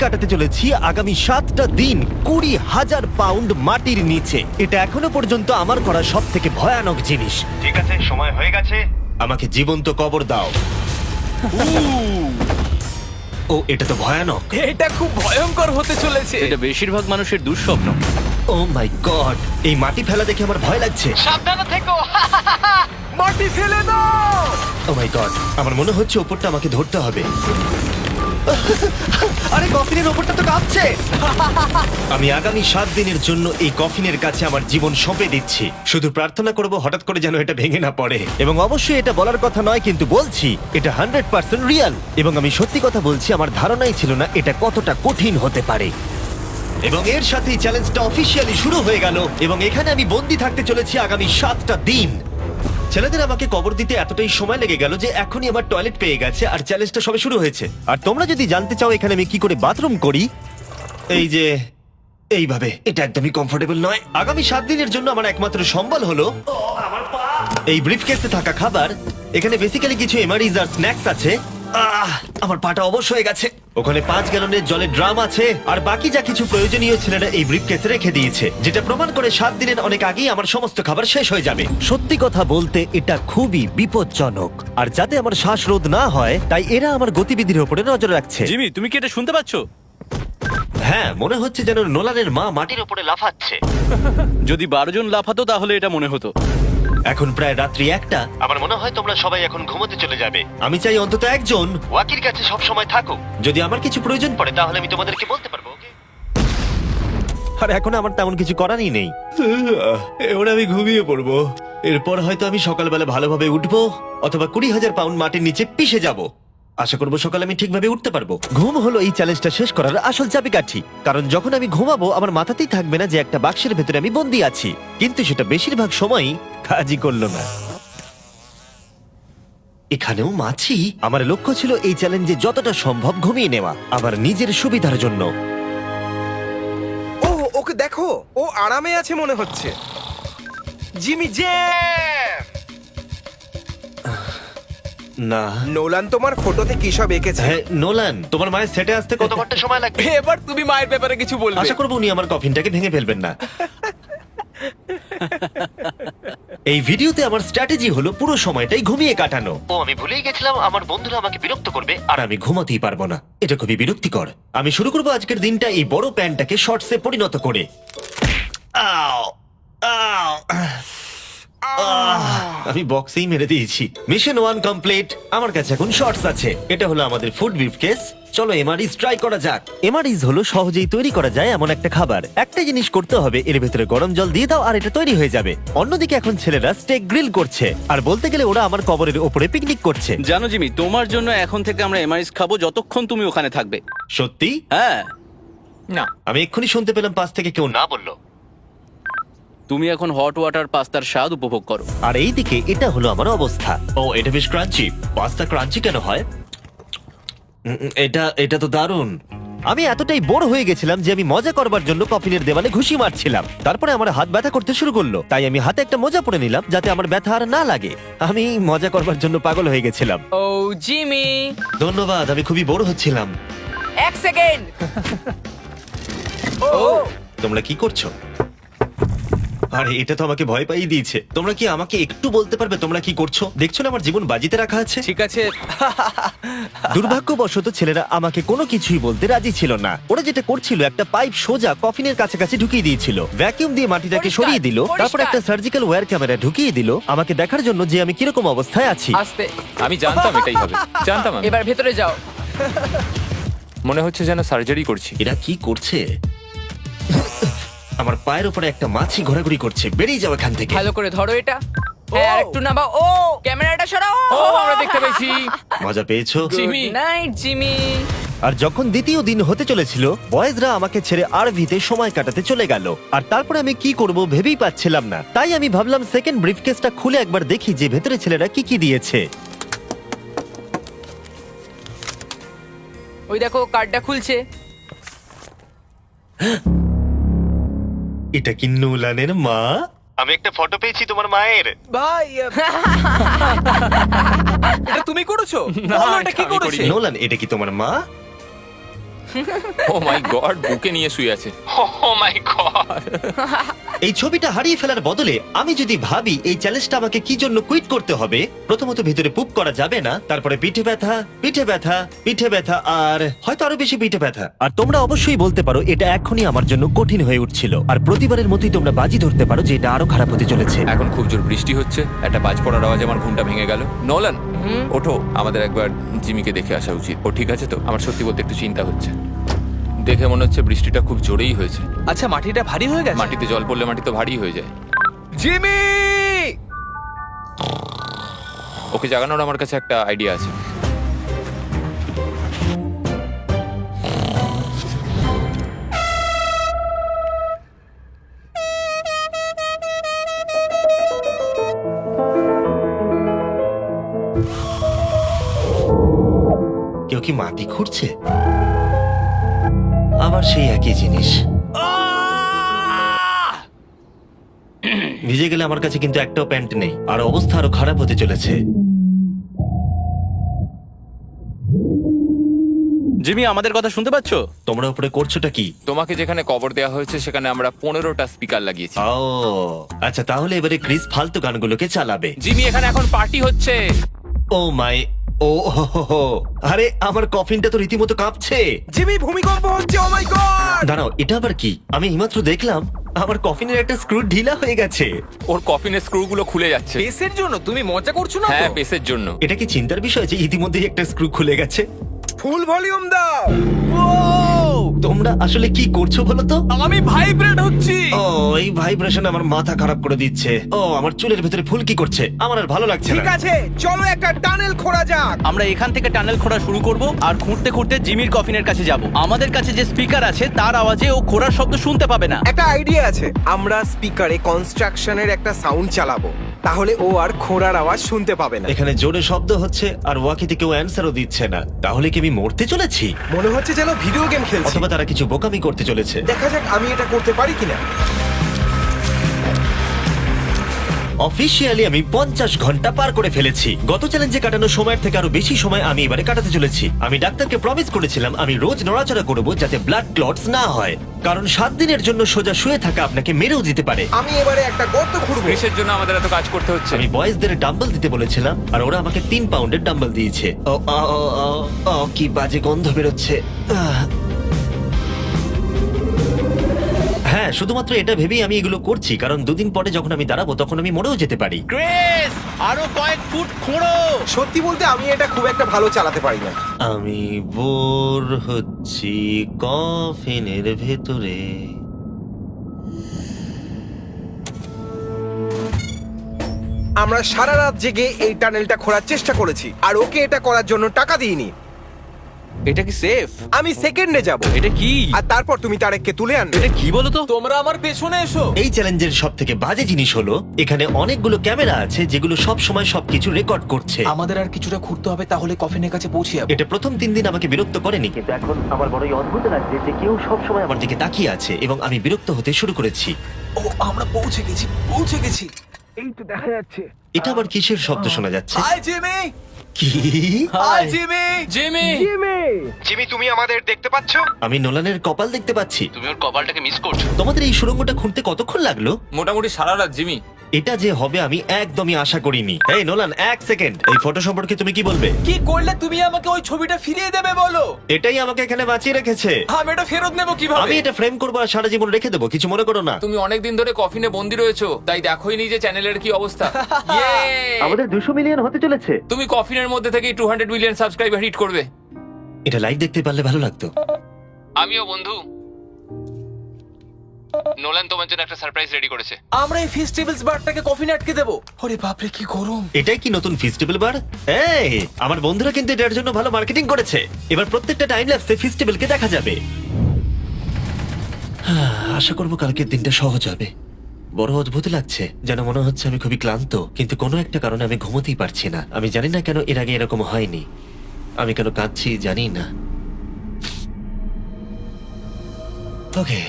কাটাতে চলেছি আগামী 7টা দিন 20,000 পাউন্ড মাটির নিচে। এটা এখনো পর্যন্ত আমার করা সব থেকে ভয়ানক জিনিস। ঠিক আছে, সময় হয়ে গেছে, আমাকে জীবন্ত কবর দাও। ও, এটা তো ভয়ানক। এটা খুব ভয়ঙ্কর হতে চলেছে। এটা বেশিরভাগ মানুষের দুঃস্বপ্ন। ও মাই গড, এই মাটি ফেলা দেখে আমার ভয় লাগছে। সাবধানে থেকো। মাটি ফেলে দাও। ও মাই গড, আমার মনে হচ্ছে ওপরটা আমাকে ধরতে হবে। আরে কফিনের ওপরটা তো কাঁপছে। আমি আগামী 7 দিনের জন্য এই কফিনের কাছে আমার জীবন সঁপে দিচ্ছি। শুধু প্রার্থনা করব হঠাৎ করে যেন এটা ভেঙে না পড়ে। এবং অবশ্যই এটা বলার কথা নয়, কিন্তু বলছি এটা 100% রিয়েল। এবং আমি সত্যি কথা বলছি, আমার ধারণাই ছিল না এটা কতটা কঠিন হতে পারে। এবং এর সাথেই চ্যালেঞ্জটা অফিসিয়ালি শুরু হয়ে গেল। এবং এখানে আমি বন্দি থাকতে চলেছি আগামী 7টা দিন। ছেলেদের আমাকে কবর দিতে এতটাই সময় লেগে গেল যে এখনই আমার টয়লেট পেয়ে গেছে, আর চ্যালেঞ্জটা সবে শুরু হয়েছে। আর তোমরা যদি জানতে চাও এখানে আমি কি করে বাথরুম করি, এই যে এইভাবে, এটা একদমই কমফোর্টেবল নয়। আগামী 7 দিনের জন্য আমার একমাত্র সম্বল হলো এই ব্রিফকেসে থাকা খাবার। এখানে বেসিক্যালি কিছু এমারিজ আর স্ন্যাক্স আছে। আমার পাটা অবশ হয়ে গেছে। ওখানে 5 গ্যালনের জলের ড্রাম আছে, আর বাকি যা কিছু প্রয়োজনীয় ছেলেরা এই ব্রিফকেসে রেখে দিয়েছে, যেটা প্রমাণ করে 7 দিনের অনেক আগেই আমার সমস্ত খাবার শেষ হয়ে যাবে। সত্যি কথা বলতে এটা খুবই বিপজ্জনক, আর যাতে আমার শ্বাসরোধ না হয় তাই এরা আমার গতিবিধির উপরে নজর রাখছে। জিমি, তুমি কি এটা শুনতে পাচ্ছো? হ্যাঁ, মনে হচ্ছে যেন নোলানের মা মাটির উপরে লাফাচ্ছে। যদি 12 জন লাফাতো তাহলে এটা মনে হতো। এখন প্রায় রাত্রি 1টা। আমার মনে হয় তোমরা সবাই এখন ঘুমোতে চলে যাবে। আমি চাই অন্তত একজন ওয়াকির কাছে সব সময় থাকুক। যদি আমার কিছু প্রয়োজন পড়ে তাহলে আমি তোমাদেরকে বলতে পারবো, ওকে? আর এখন আমার তেমন কিছু করারই নেই। এবার আমি ঘুমিয়ে পড়বো। এরপর হয়তো আমি সকালবেলা ভালোভাবে উঠবো, অথবা 20,000 পাউন্ড মাটির নিচে পিষে যাব। আশা করবো সকালে আমি ঠিকভাবে উঠতে পারবো। ঘুম হলো এই চ্যালেঞ্জটা শেষ করার আসল চাবিকাঠি। কারণ যখন আমি ঘুমাবো আমার মাথাতেই থাকবে না যে একটা বাক্সের ভেতরে আমি বন্দি আছি। কিন্তু সেটা বেশিরভাগ সময়ই কাজই করলো না। এখানেও মাছি। আমার লক্ষ্য ছিল এই চ্যালেঞ্জে যতটা সম্ভব ঘুমিয়ে নেওয়া, আমার নিজের সুবিধার জন্য। ও, ওকে দেখো, ও আরামে আছে মনে হচ্ছে। Jimmy J. না, নোলান তোমার ফটোতে কি সব এঁকেছে? হ্যাঁ নোলান, তোমার মায়ের সেটে আসতে কত ঘন্টা সময় লাগবে? এবার তুমি মায়ের ব্যাপারে কিছু বলবে। আশা করবো উনি আমার কফিনটাকে ভেঙে ফেলবেন না। এই ভিডিওতে আমার স্ট্র্যাটেজি হলো পুরো সময়টাই ঘুমিয়ে কাটানো। ও, আমি ভুলেই গেছিলাম আমার বন্ধুরা আমাকে বিরক্ত করবে আর আমি ঘুমাতেই পারবো না। এটা খুবই বিরক্তিকর। আমি শুরু করবো আজকের দিনটা এই বড় প্যান্টটাকে শর্টসে পরিণত করে। আও, আও, আমি বক্সেই মেরে দিয়েছি। Mission 1 complete. আমার কাছে এখন শর্টস আছে। এটা হলো আমাদের ফুড ব্রিফকেস। চলো এমআরইজ ট্রাই করা যাক। এমআরইজ হলো সহজেই তৈরি করা যায় এমন একটা খাবার। একটা জিনিস করতে হবে, এর ভেতরে গরম জল দিয়ে দাও আর এটা তৈরি হয়ে যাবে। অন্যদিকে এখন ছেলেরা স্টেক গ্রিল করছে, আর বলতে গেলে ওরা আমার কবরের ওপরে পিকনিক করছে। জানো জিমি, তোমার জন্য এখন থেকে আমরা এমআইস খাবো যতক্ষণ তুমি ওখানে থাকবে। সত্যি? হ্যাঁ। না, আমি এক্ষুনি শুনতে পেলাম পাশ থেকে কেউ না বললো। তুমি এখন হট ওয়াটার পাস্তার স্বাদ উপভোগ করো। আর এইদিকে এটা হলো আমার অবস্থা। ও, এটা বেশ ক্রাঞ্চি। পাস্তা ক্রাঞ্চি কেন হয়? এটা তো দারুণ। আমি এতটাই বোর হয়ে গেছিলাম যে আমি মজা করবার জন্য কফিনের দেওয়ালে ঘুষি মারছিলাম। তারপরে আমার হাত ব্যথা করতে শুরু করলো, তাই আমি হাতে একটা মোজা পরে নিলাম যাতে আমার ব্যথা আর না লাগে। আমি মজা করবার জন্য পাগল হয়ে গেছিলাম। ও জিমি, ধন্যবাদ, আমি খুবই বোর হচ্ছিলাম। 1 সেকেন্ড। ও তোমরা কি করছো? আরে এটা তো আমাকে ভয় পাইয়ে দিয়েছে। তোমরা কি আমাকে একটু বলতে পারবে তোমরা কি করছো? দেখছো না আমার জীবন বাজিতে রাখা আছে। ঠিক আছে। দুর্ভাগ্যবশত ছেলেরা আমাকে কোনো কিছুই বলতে রাজি ছিল না। ওরা যেটা করছিল, একটা পাইপ সোজা কফিনের কাছাকাছি ঢুকিয়ে দিয়েছিল, ভ্যাকিউম দিয়ে মাটিটাকে পরিষ্কার, সরিয়ে দিল, তারপর পরিষ্কার। একটা সার্জিক্যাল ওয়্যার ক্যামেরা ঢুকিয়ে দিল আমাকে দেখার জন্য যে আমি কিরকম অবস্থায় আছি। আস্তে। আমি জানতাম এটাই হবে, জানতাম আমি। এবার ভেতরে যাও। মনে হচ্ছে যেন সার্জারি করছি। এরা কি করছে? আমার পায়ের উপরে একটা মাছি ঘোরাঘুরি করছে। বেরিয়ে যাও এখান থেকে। ভালো করে ধরো এটা। হ্যাঁ, আরেকটু নামাও। ও, ক্যামেরাটা সরাও। ও, আমরা দেখতে পেয়েছি। মজা পেয়েছো? জিমি। Night Jimmy. আর যখন দ্বিতীয় দিন হতে চলেছিল, বয়েজরা আমাকে ছেড়ে আরভিতে সময় কাটাতে চলে গেল। আর তারপরে আমি কি করব ভেবেই পাচ্ছিলাম না। তাই আমি ভাবলাম সেকেন্ড ব্রিফকেসটা খুলে একবার দেখি যে ভেতরে ছেলেরা কি কি দিয়েছে। ওই দেখো, কার্ডটা খুলছে। এটা কি নোলানের মা? আমি একটা ফটো পেয়েছি তোমার মায়ের। ভাই, এটা তুমি করেছো? না, বলো, এটা কি এটা আমি করেছে? করিনি। নোলান, এটা কি তোমার মা? ও মাই গড, বুকে নিয়ে শুয়ে আছে। ও মাই গড। এই ছবিটা হারিয়ে ফেলার বদলে আমি যদি ভাবি এই চ্যালেঞ্জটা আমাকে কি জন্য কুইট করতে হবে, প্রথমত ভিতরে পুপ করা যাবে না, তারপরে পিঠে ব্যথা, পিঠে ব্যথা, পিঠে ব্যথা, আর হয়তো আরো বেশি পিঠে ব্যথা। আর তোমরা অবশ্যই বলতে পারো এটা এখনই আমার জন্য কঠিন হয়ে উঠছিল, আর প্রতিবারের মতোই তোমরা বাজি ধরতে পারো যে এটা আরো খারাপ হতে চলেছে। এখন খুব জোর বৃষ্টি হচ্ছে, একটা বাজ পড়ার আওয়াজে আমার ঘুমটা ভেঙে গেল। নোলান, ওঠো, আমাদের একবার জিমিকে দেখে আসা উচিত। ও ঠিক আছে তো? আমার সত্যি বলতে একটু চিন্তা হচ্ছে। দেখে মনে হচ্ছে বৃষ্টিটা খুব জোরেই হয়েছে। আচ্ছা, মাটিটা ভারী হয়ে গেছে। মাটিতে জল পড়লে মাটি তো ভারী হয়ে যায়। জিমি! ওকে জাগানোর আমার কাছে একটা আইডিয়া আছে। কেউ কি মাটি খুঁড়ছে? আবার সেই একই জিনিস। ভিজে গেলে আমার কাছে কিন্তু একটাও প্যান্ট নেই, আর অবস্থা আরো খারাপ হতে চলেছে। জিমি, আমাদের কথা শুনতে পাচ্ছো? তোমরা উপরে করছোটা কি? তোমাকে যেখানে কবর দেওয়া হয়েছে সেখানে আমরা 15টা স্পিকার লাগিয়েছি। ও আচ্ছা, তাহলে এবারে ক্রিস ফালতু গানগুলোকে চালাবে। জিমি, এখানে এখন পার্টি হচ্ছে। ও মাই, ও হো হো হো। আরে আমার কফিনটা তো রীতিমতো কাঁপছে। জিমি, ভূমিকম্প হচ্ছে! ও মাই গড! দাঁড়াও, এটা আবার কি? আমি এইমাত্র দেখলাম আমার কফিনের একটা স্ক্রু ঢিলা হয়ে গেছে। ওর কফিনের স্ক্রু গুলো খুলে যাচ্ছে। পেসের জন্য তুমি মজা করছো না হ্যাঁ, তো? পেসের জন্য। এটা কি চিন্তার বিষয় যে ইতিমধ্যেই একটা স্ক্রু খুলে গেছে? ফুল ভলিউম দাও! তোমরা আসলে কি করছো বলো তো? আমি ভাইব্রেট হচ্ছি! ও, এই ভাইব্রেশন আমার মাথা খারাপ করে দিচ্ছে। ও, আমার চুলের ভেতরে ফুলকি করছে, আমার আর ভালো লাগছে ঠিক না। আছে, চলো একটা টানেল খোঁড়া যাক। আমরা এখান থেকে টানেল খোঁড়া শুরু করব আর খুঁড়তে খুঁড়তে জিমির কফিনের কাছে যাব। আমাদের কাছে যে স্পিকার আছে তার আওয়াজে ও খোঁড়ার শব্দ শুনতে পাবে না। একটা আইডিয়া আছে, আমরা স্পিকারে কনস্ট্রাকশনের একটা সাউন্ড চালাবো, তাহলে ও আর খোঁড়ার আওয়াজ শুনতে পাবে না। এখানে জোরে শব্দ হচ্ছে আর ওয়াকিতে কেউ অ্যান্সারও দিচ্ছে না। তাহলে কি আমি মরতে চলেছি? মনে হচ্ছে যেন ভিডিও গেম খেলছি। অথবা তারা কিছু বোকামি করতে চলেছে। দেখা যাক আমি এটা করতে পারি কিনা। অফিসিয়ালি আমি 50 ঘন্টা পার করে ফেলেছি। গত চ্যালেঞ্জে কাটানো সময়ের থেকে আরো বেশি সময় আমি এবারে কাটাতে চলেছি। আমি ডাক্তারকে প্রমিস করেছিলাম আমি রোজ নড়াচড়া করব যাতে ব্লাড ক্লটস না হয়, কারণ 7 দিনের জন্য সোজা শুয়ে থাকা আপনাকে মেরেও দিতে পারে। আমি এবারে একটা গর্ত খুঁড়বো। ক্রিসের জন্য আমাদের এত কাজ করতে হচ্ছে। আমি বয়েজদের ডাম্বল দিতে বলেছিলাম আর ওরা আমাকে 3 পাউন্ডের ডাম্বল দিয়েছে। ও ও, ও, ও, ও, কি বাজে গন্ধ বেরোচ্ছে। হ্যাঁ, শুধুমাত্র এটা ভেবেই আমি এগুলো করছি, কারণ 2 দিন পরে যখন আমি দাঁড়াবো তখন আমি মরেও যেতে পারি। ক্রিস, আরো কয়েক ফুট খোঁড়ো। সত্যি বলতে আমি এটা খুব একটা ভালো চালাতে পারি না। আমি বোর হচ্ছি কফিনের ভেতরে। আমরা সারা রাত জেগে এই টানেলটা খোঁড়ার চেষ্টা করেছি, আর ওকে এটা করার জন্য টাকা দিইনি। এটা কি সেফ? আমি সেকেন্ডে যাব, এটা কি? আর তারপর তুমি তারেককে তুলে আনবে। এটা কি বলো তো? তোমরা আমার পেছনে এসো। এই চ্যালেঞ্জের সব থেকে বাজে জিনিস হলো এখানে অনেকগুলো ক্যামেরা আছে যেগুলো সব সময় সবকিছু রেকর্ড করছে। আমাদের আর কিছুটা ঘুরতে হবে, তাহলে কফিনের কাছে পৌঁছে যাবো। এটা প্রথম 3 দিন আমাকে বিরক্ত করেনি, কিন্তু এখন আমার বড়ই অদ্ভুত লাগছে যে কেউ সব সময় আমার দিকে তাকিয়ে আছে এবং আমি বিরক্ত হতে শুরু করেছি। ও, আমরা পৌঁছে গেছি, পৌঁছে গেছি। এই তো দেখা যাচ্ছে। এটা আবার কিসের শব্দ শোনা যাচ্ছে? Hi Jimmy! কি? Hi Jimmy! জিমি, জিমি, তুমি আমাদের দেখতে পাচ্ছো? আমি নোলানের কপাল দেখতে পাচ্ছি। তুমি ওর কপালটাকে মিস করছো। তোমাদের এই সুড়ঙ্গটা খুঁড়তে কতক্ষণ লাগলো? মোটামুটি সারা রাত। জিমি, এটা যে হবে আমি একদমই আশা করিনি। এই নোলান, 1 সেকেন্ড, এই ফটো সম্পর্কে তুমি কি বলবে? কি করলে তুমি আমাকে ওই ছবিটা ফিরিয়ে দেবে বলো? এটাই আমাকে এখানে বাঁচিয়ে রেখেছে। আমি এটা ফেরত নেবো কিভাবে? আমি এটা ফ্রেম করবো আর সারা জীবন রেখে দেবো, কিছু মনে করো না। তুমি অনেকদিন ধরে কফিনে বন্দি রয়েছো, তাই দেখোই নি যে চ্যানেলের কি অবস্থা। Yay! আমাদের 200 মিলিয়ন হতে চলেছে। তুমি কফিনের মধ্যে থেকে 200 মিলিয়ন সাবস্ক্রাইবার হিট করবে। এটা লাইভ দেখতে পারলে ভালো লাগতো। আমিও বন্ধু। নোলান তোমার জন্য একটা সারপ্রাইজ রেডি করেছে। আমরা এই ফেস্টিভ্যালস বারটাকে কফিনে আটকে দেবো। ওরে বাপরে, কি গরম! এটাই কি নতুন ফেস্টিভ্যাল বার? এই, আমার বন্ধুরা কিন্তু এটার জন্য ভালো মার্কেটিং করেছে। এবার প্রত্যেকটা টাইম ল্যাপসে ফেস্টিভ্যালকে দেখা যাবে। আশা করবো কালকের দিনটা সহজ হবে। বড় অদ্ভুত লাগছে, যেন মনে হচ্ছে আমি খুবই ক্লান্ত, কিন্তু কোনো একটা কারণে আমি ঘুমোতেই পারছি না। আমি জানি না কেন এর আগে এরকম হয়নি। আমি কেন কাঁদছি জানি না। ওকে,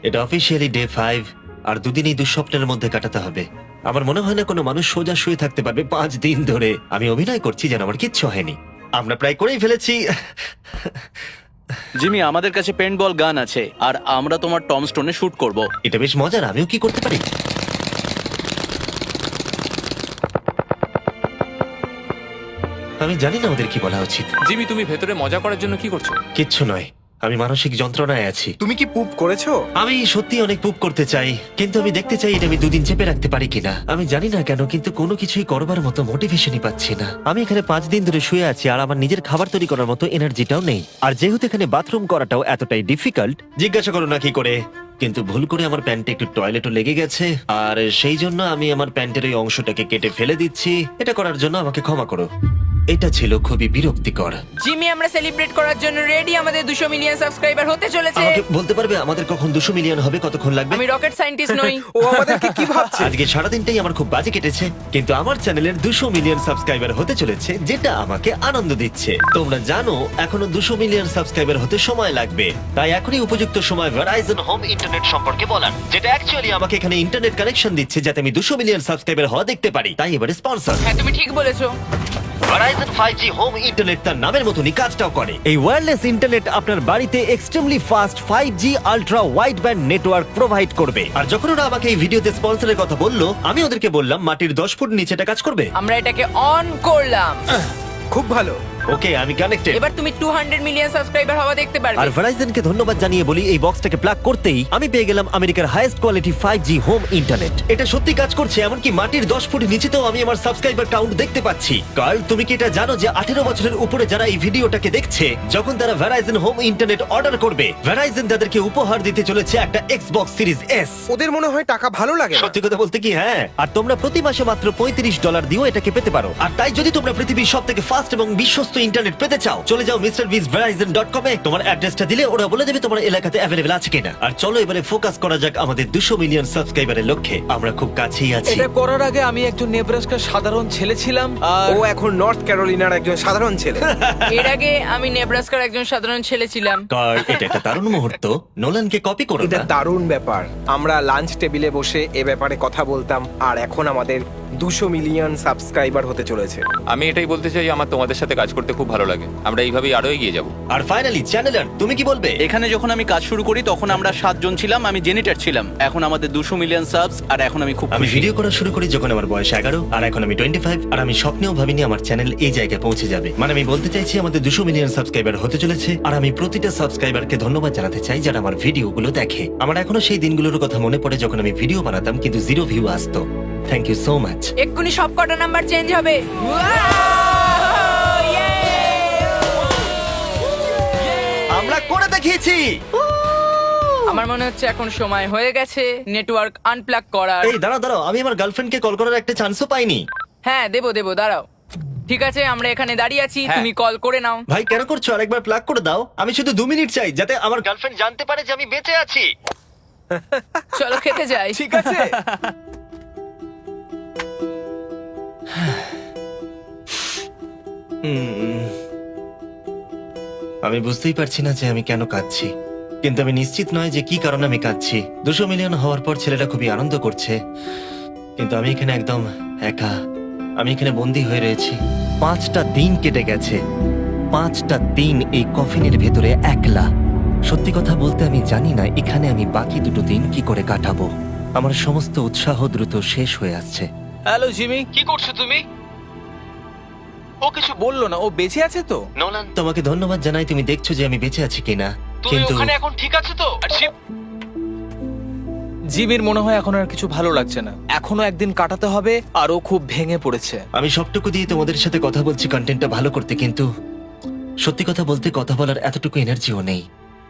এটা অফিসিয়ালি ডে 5, আর 2 দিন এই দুঃস্বপ্নের মধ্যে কাটাতে হবে। আমার মনে হয় না কোনো মানুষ সোজা শুয়ে থাকতে পারবে 5 দিন ধরে। আমি অভিনয় করছি যেন আমার কিচ্ছু হয়নি। আমরা প্রায় করেই ফেলেছি। জিমি, আমাদের কাছে পেন্ট বল গান আছে আর আমরা তোমার টম স্টোনে শুট করব। এটা বেশ মজার, আমিও কি করতে পারি? আমি জানি না ওদের কি বলা উচিত। জিমি, তুমি ভেতরে মজা করার জন্য কি করছো? কিচ্ছু নয়, আমি মানসিক যন্ত্রণায় আছি। তুমি কি পুপ করেছো? আমি সত্যি অনেক পুপ করতে চাই, কিন্তু আমি দেখতে চাই এটা আমি 2 দিন চেপে রাখতে পারি কিনা। আমি জানি না কেন, কিন্তু কোনো কিছুই করবার মতো মোটিভেশনই পাচ্ছি না। আমি এখানে 5 দিন ধরে শুয়ে আছি আর আমার নিজের খাবার তৈরি করার মতো এনার্জিটাও নেই। আর যেহেতু এখানে বাথরুম করাটাও এতটাই ডিফিকাল্ট, জিজ্ঞাসা করো না কি করে, কিন্তু ভুল করে আমার প্যান্টে একটু টয়লেটও লেগে গেছে, আর সেই জন্য আমি আমার প্যান্টের ওই অংশটাকে কেটে ফেলে দিচ্ছি। এটা করার জন্য আমাকে ক্ষমা করো। এটা ছিল খুবই বিরক্তিকর। জিমি, আমরা সেলিব্রেট করার জন্য রেডি। আমাদের 200 মিলিয়ন সাবস্ক্রাইবার হতে চলেছে। আমাকে বলতে পারবে আমাদের কখন 200 মিলিয়ন হবে? কতক্ষণ লাগবে? আমি রকেট সায়েন্টিস্ট নই। ও আমাদেরকে কি ভাবছে? আজকে সারাদিনটাই আমার খুব বাজে কেটেছে, কিন্তু আমার চ্যানেলের 200 মিলিয়ন সাবস্ক্রাইবার হতে চলেছে, যেটা আমাকে আনন্দ দিচ্ছে। তোমরা জানো এখনো 200 মিলিয়ন সাবস্ক্রাইবার হতে সময় লাগবে, তাই এখনই উপযুক্ত সময় ভেরাইজন হোম ইন্টারনেট সম্পর্কে বলার, যেটা অ্যাকচুয়ালি আমাকে এখানে ইন্টারনেট কানেকশন দিচ্ছে যাতে আমি 200 মিলিয়ন সাবস্ক্রাইবার হওয়া দেখতে পারি। তাই এবারে স্পন্সর হ্যাঁ, তুমি ঠিক বলেছো। ভেরাইজন 5G হোম ইন্টারনেট তার নামের মতনই কাজটাও করে। এই ওয়্যারলেস ইন্টারনেট আপনার বাড়িতে extremely fast 5G ultra wide band network provide করবে। আর যখন ওরা আমাকে এই ভিডিওতে স্পন্সরের কথা বললো, আমি ওদেরকে বললাম মাটির 10 ফুট নিচেটা কাজ করবে। আমরা এটাকে অন করলাম। খুব ভালো। ওকে, আমি কানেক্টেড। এবার তুমি 200 মিলিয়ন সাবস্ক্রাইবার হওয়া দেখতে আর পারবে। ভেরাইজনকে ধন্যবাদ জানিয়ে বলি, এই বক্সটাকে প্লাগ করতেই আমি পেয়ে গেলাম আমেরিকার highest quality 5G home internet. এটা সত্যি কাজ করছে, এমনকি মাটির 10 ফুট নিচেতেও আমি আমার সাবস্ক্রাইবার কাউন্ট দেখতে পাচ্ছি। কার্ল, তুমি কি এটা জানো যে 18 বছরের উপরে যারা এই ভিডিওটাকে দেখছে, যখন তারা ভেরাইজন হোম ইন্টারনেট অর্ডার করবে, ভেরাইজন তাদেরকে উপহার দিতে চলেছে একটা Xbox Series S। ওদের মনে হয় টাকা ভালো লাগে না। সত্যি কথা বলতে কি, হ্যাঁ। আর তোমরা প্রতি মাসে মাত্র $35 দিয়েও এটাকে পেতে পারো। আর তাই যদি তোমরা পৃথিবীর সবথেকে ফাস্ট এবং বিশ্বস্ত ইন্টারনেট পেতে চাও, চলে যাও MrBeastVerizon.com এ। তোমার অ্যাড্রেসটা দিলে ওরা বলে দেবে তোমার এলাকাতে অ্যাভেলেবল আছে কিনা। আর চলো এবারে ফোকাস করা যাক আমাদের 200 মিলিয়ন সাবস্ক্রাইবারের লক্ষ্যে। আমরা খুব কাছেই আছি। এটা করার আগে আমি একজন নেব্রাস্কার সাধারণ ছেলে ছিলাম আর ও এখন নর্থ ক্যারোলিনার একজন সাধারণ ছেলে। এর আগে আমি নেব্রাস্কার একজন সাধারণ ছেলে ছিলাম। কার্ল, এটা একটা দারুণ মুহূর্ত। নোলানকে কপি করো এটা না। দারুণ ব্যাপার। আমরা লাঞ্চ টেবিলে বসে এ ব্যাপারে কথা বলতাম, আর এখন আমাদের 200 মিলিয়ন সাবস্ক্রাইবার হতে চলেছে। আমি এটাই বলতে চাই, আমার তোমাদের সাথে কাজ করতে খুব ভালো লাগে। আমরা এইভাবেই আরো এগিয়ে যাব। আর ফাইনালি চ্যানেলার, তুমি কি বলবে? এখানে যখন আমি কাজ শুরু করি তখন আমরা 7 জন ছিলাম, আমি জেনিটার ছিলাম। এখন আমাদের 200 মিলিয়ন সাবস আর এখন আমি খুব আমি খুশি। ভিডিও করা শুরু করি যখন আমার বয়স 11, আর এখন আমি 25। আর আমি স্বপ্নেও ভাবিনি আমার চ্যানেল এই জায়গায় পৌঁছে যাবে। মানে আমি বলতে চাইছি আমাদের 200 মিলিয়ন সাবস্ক্রাইবার হতে চলেছে, আর আমি প্রতিটা সাবস্ক্রাইবারকে ধন্যবাদ জানাতে চাই যারা আমার ভিডিওগুলো দেখে। আমার এখনো সেই দিনগুলোর কথা মনে পড়ে যখন আমি ভিডিও বানাতাম কিন্তু 0 ভিউ আসতো। Thank you so much. এক্ষুনি সব কটা নাম্বার চেঞ্জ হবে। আমরা করে দেখিয়েছি। আমার মনে হচ্ছে এখন সময় হয়ে গেছে নেটওয়ার্ক আনপ্লাগ করার। এই দাঁড়াও দাঁড়াও, আমি আমার গার্লফ্রেন্ডকে কল করার একটা চান্সও পাইনি। হ্যাঁ, দেবো দাঁড়াও। ঠিক আছে, আমরা এখানে দাঁড়িয়ে আছি, হ্যাঁ। তুমি কল করে নাও। ভাই কেন করছো? আরেকবার প্লাগ করে দাও। আমি শুধু 2 মিনিট চাই যাতে আমার গার্লফ্রেন্ড জানতে পারে যে আমি বেঁচে আছি। চলো খেতে যাই। ঠিক আছে। আমি বুঝতেই পারছি না যে আমি কেন কাঁদছি, কিন্তু আমি নিশ্চিত নয় যে কি কারণে আমি কাঁদছি। 200 মিলিয়ন হওয়ার পর ছেলেটা খুবই আনন্দ করছে, কিন্তু আমি এখানে একদম একা। আমি এখানে বন্দি হয়ে রয়েছি। 5টা দিন কেটে গেছে, 5টা দিন এই কফিনের ভেতরে একলা। সত্যি কথা বলতে আমি জানি না এখানে আমি বাকি 2 দিন কি করে কাটাবো। আমার সমস্ত উৎসাহ দ্রুত শেষ হয়ে আসছে। হ্যালো জিমি, কি করছো তুমি? ও কিছু বললো না, ও বেঁচে আছে তো? নোলান, তোমাকে ধন্যবাদ জানাই, তুমি দেখছো যে আমি বেঁচে আছি কিনা। তুমি কিন্তু ওখানে এখন ঠিক আছে তো? আর জিমির মনে হয় এখন আর কিছু ভালো লাগছে না। এখনো একদিন কাটাতে হবে আর ও খুব ভেঙে পড়েছে। আমি সবটুকু দিয়ে তোমাদের সাথে কথা বলছি কন্টেন্টটা ভালো করতে, কিন্তু সত্যি কথা বলতে কথা বলার এতটুকু এনার্জিও নেই।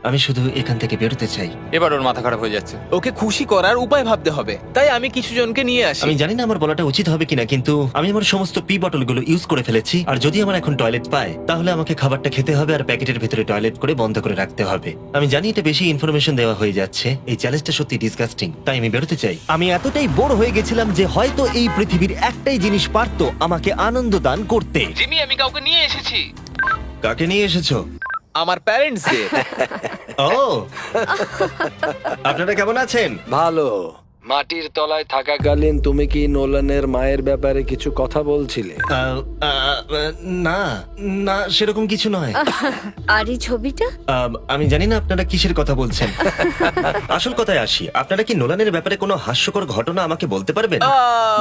আমি শুধু এখান থেকে বেরোতে চাই। এবার ওর মাথা খারাপ হয়ে যাচ্ছে। ওকে খুশি করার উপায় ভাবতে হবে, তাই আমি কিছু জনকে নিয়ে আসি। আমি জানি না আমার বলাটা উচিত হবে কিনা, কিন্তু আমি আমার সমস্ত পি বটলগুলো ইউজ করে ফেলেছি। আর যদি আমার এখন টয়লেট পায় তাহলে আমাকে খাবারটা খেতে হবে আর প্যাকেটের ভিতরে টয়লেট করে বন্ধ করে রাখতে হবে। আমি জানি এটা বেশি ইনফরমেশন দেওয়া হয়ে যাচ্ছে, এই চ্যালেঞ্জটা সত্যি ডিসগাস্টিং, তাই আমি বেরোতে চাই। আমি এতটাই বোর হয়ে গেছিলাম যে হয়তো এই পৃথিবীর একটাই জিনিস পারতো আমাকে আনন্দ দান করতে। জিমি, আমি কাউকে নিয়ে এসেছি। কাকে নিয়ে এসেছো? আমার প্যারেন্টস দের। ও, আপনারা কেমন আছেন? ভালো। মাটির তলায় থাকাকালীন তুমি কি নোলানের মায়ের ব্যাপারে কিছু কথা বলছিলে? না না, সেরকম কিছু নয়। আর এই ছবিটা? আমি জানি না আপনারা কিসের কথা বলছেন। আসল কথায় আসি, আপনারা কি নোলানের ব্যাপারে কোনো হাস্যকর ঘটনা আমাকে বলতে পারবেন?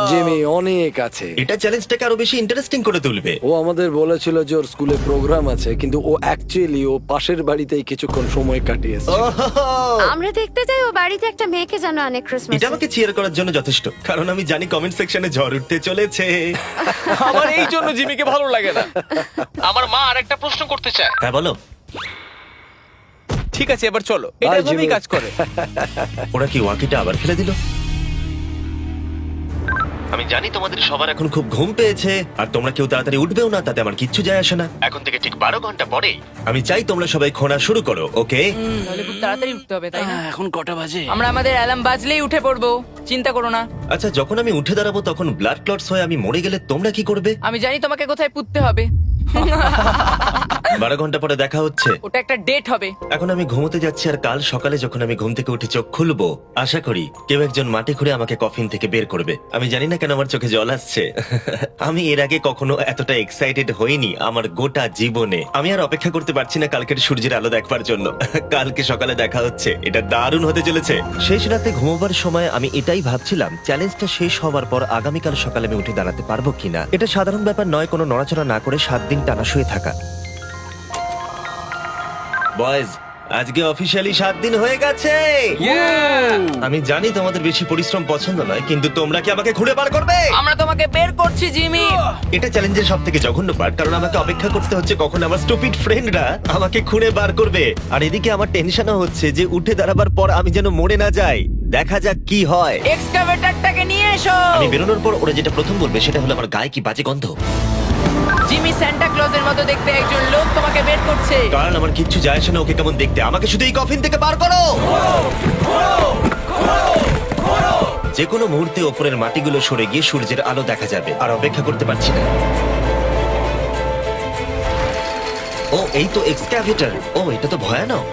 জিমি, অনেক আছে। এটা চ্যালেঞ্জটাকে আরো বেশি ইন্টারেস্টিং করে তুলবে। ও আমাদের বলেছিল যে ওর স্কুলে প্রোগ্রাম আছে, কিন্তু ও অ্যাকচুয়ালি ও পাশের বাড়িতেই কিছুক্ষণ সময় কাটিয়েছে। ওহো! আমরা দেখতে যাই ও বাড়িতে একটা মেয়েকে জানো অনেক ক্রিসমাস। এটা আমাকে চিয়ার করার জন্য যথেষ্ট, কারণ আমি জানি কমেন্ট সেকশনে ঝড় উঠতে চলেছে। আমার এই জন্য জিমিকে ভালো লাগে না। আমার মা আরেকটা প্রশ্ন করতে চায়। হ্যাঁ বলো। ঠিক আছে, এবার চলো, এটা Bye, এভাবেই জিমি। কাজ করে। ওরা কি ওয়াকিটা আবার ফেলে দিল? আমি জানি তোমাদের সবার এখন খুব ঘুম পেয়েছে, আর তোমরা কেউ তাড়াতাড়ি উঠবেও না, তাতে আমার কিচ্ছু যায় আসে না। এখন থেকে ঠিক 12 ঘন্টা পরে আমি চাই তোমরা সবাই খোঁড়া শুরু করো, ওকে? তাহলে খুব তাড়াতাড়ি উঠতে হবে, তাই না? এখন কটা বাজে? আমরা আমাদের অ্যালার্ম বাজলেই উঠে পড়বো, চিন্তা করো না। আচ্ছা, যখন আমি উঠে দাঁড়াবো তখন ব্লাড ক্লটস হয়ে আমি মরে গেলে তোমরা কি করবে? আমি জানি তোমাকে কোথায় পুঁততে হবে। 12 ঘন্টা পরে দেখা হচ্ছে। ওটা একটা ডেট হবে। এখন আমি ঘুমোতে যাচ্ছি, আর কাল সকালে যখন আমি ঘুম থেকে উঠে চোখ খুলবো, আশা করি কেউ একজন মাটি খুঁড়ে আমাকে কফিন থেকে বের করবে। আমি জানি না কেন আমার চোখে জল আসছে। আমি এর আগে কখনো এতটা এক্সাইটেড হইনি আমার গোটা জীবনে। আমি আর অপেক্ষা করতে পারছি না কালকের সূর্যের আলো দেখবার জন্য। কালকে সকালে দেখা হচ্ছে, এটা দারুণ হতে চলেছে। শেষ রাতে ঘুমোবার সময় আমি এটাই ভাবছিলাম, চ্যালেঞ্জটা শেষ হওয়ার পর আগামীকাল সকালে আমি উঠে দাঁড়াতে পারবো কিনা। এটা সাধারণ ব্যাপার নয় কোনো নড়াচড়া না করে 7 দিন টানা শুয়ে থাকা। বয়েজ, আজকে অফিসিয়ালি 7 দিন হয়ে গেছে। আমি জানি তোমাদের বেশি পরিশ্রম পছন্দ নয়, কিন্তু তোমরা কি আমাকে খুঁড়ে বার করবে? আমরা তোমাকে বের করছি, জিমি। এটা চ্যালেঞ্জের সব থেকে জঘন্য পার্ট, কারণ আমাকে অপেক্ষা করতে হচ্ছে কখন আমার স্টুপিড ফ্রেন্ডরা আমাকে খুঁড়ে বার করবে। আর এদিকে আমার টেনশনও হচ্ছে যে উঠে দাঁড়াবার পর আমি যেন মরে না যাই। দেখা যাক কি হয়। এক্সকাভেটরটাকে নিয়ে এসো। আমি বেরোনোর পর ওরা যেটা প্রথম বলবে সেটা হলো আমার গায়ে কি বাজে গন্ধ। জিমি সান্টা ক্লজের মতো দেখতে একজন লোক তোমাকে বের করছে। কারণ আমার কিচ্ছু যায় আসে না ওকে কেমন দেখতে, আমাকে শুধু এই কফিন থেকে বার করো। যে কোনো মুহূর্তে ওপরের মাটিগুলো সরে গিয়ে সূর্যের আলো দেখা যাবে, আর অপেক্ষা করতে পারছি না। ও, এই তো এক্সক্যাভেটর। ও, এটা তো ভয়ানক।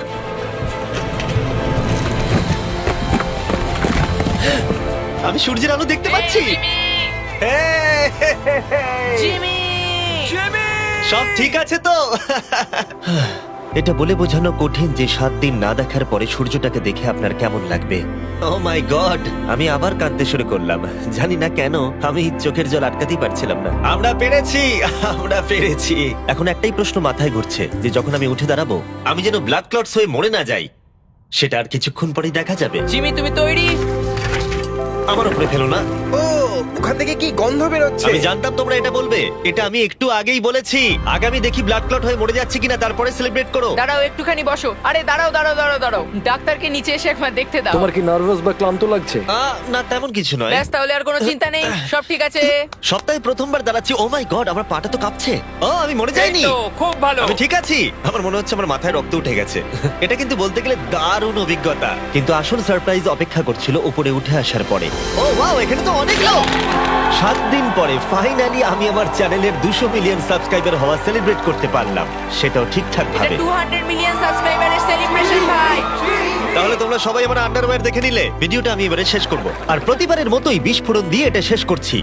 আমি সূর্যের আলো দেখতে পাচ্ছি। জিমি, সব ঠিক আছে তো? এটা বলে বোঝানো কঠিন যে 7 দিন না দেখার পরে সূর্যটাকে দেখে আপনার কেমন লাগবে। ও মাই গড, আমি আবার কাঁদতে শুরু করলাম। জানি না কেন, আমি চোখের জল আটকাতেই পারছিলাম না। আমরা পেরেছি, আমরা পেরেছি। এখন একটাই প্রশ্ন মাথায় ঘুরছে, যে যখন আমি উঠে দাঁড়াবো আমি যেন ব্লাড ক্লটস হয়ে মরে না যাই। সেটা আর কিছুক্ষণ পরেই দেখা যাবে। জিমি, তুমি তৈরি? আমার উপরে ফেলো না। ও, ওখান থেকে কি গন্ধ বেরোচ্ছে? আমি জানতাম তোমরা এটা বলবে। এটা আমি একটু আগেই বলেছি। আগামী দেখি ব্লাড ক্লট হয়ে মরে যাচ্ছে কিনা, তারপরে সেলিব্রেট করো। দাঁড়াও, একটুখানি বসো। আরে দাঁড়াও দাঁড়াও দাঁড়াও দাঁড়াও, ডাক্তারকে নিচে এসে একবার দেখতে দাও। তোমার কি নার্ভাস বা ক্লান্ত লাগছে? না, তেমন কিছু নয়। ব্যাস, তাহলে আর কোনো চিন্তা নেই, সব ঠিক আছে। সপ্তাহে প্রথমবার দাঁড়াচ্ছি। ও মাই গড, আমার পাটা তো কাঁপছে। ও, আমি মরে যাইনি। এই তো, খুব ভালো। আমি ঠিক আছি। আমার মনে হচ্ছে আমার মাথায় রক্ত উঠে গেছে। এটা কিন্তু বলতে গেলে দারুণ অভিজ্ঞতা। কিন্তু আসল সারপ্রাইজ অপেক্ষা করছিল উপরে উঠে আসার পরে। ও ওয়াও, এখানে তো অনেক লোক। 7 দিন পরে ফাইনালি আমি আমার চ্যানেলের 200 মিলিয়ন সাবস্ক্রাইবার হওয়া সেলিব্রেট করতে পারলাম, সেটাও ঠিকঠাক এটা ভাবে। 200 মিলিয়ন সাবস্ক্রাইবারের সেলিব্রেশন, ভাই। তাহলে তোমরা সবাই আমার আন্ডারওয়্যার দেখে নিলে। ভিডিওটা আমি এবারে শেষ করব, আর প্রতিবারের মতোই বিস্ফোরণ দিয়ে এটা শেষ করছি।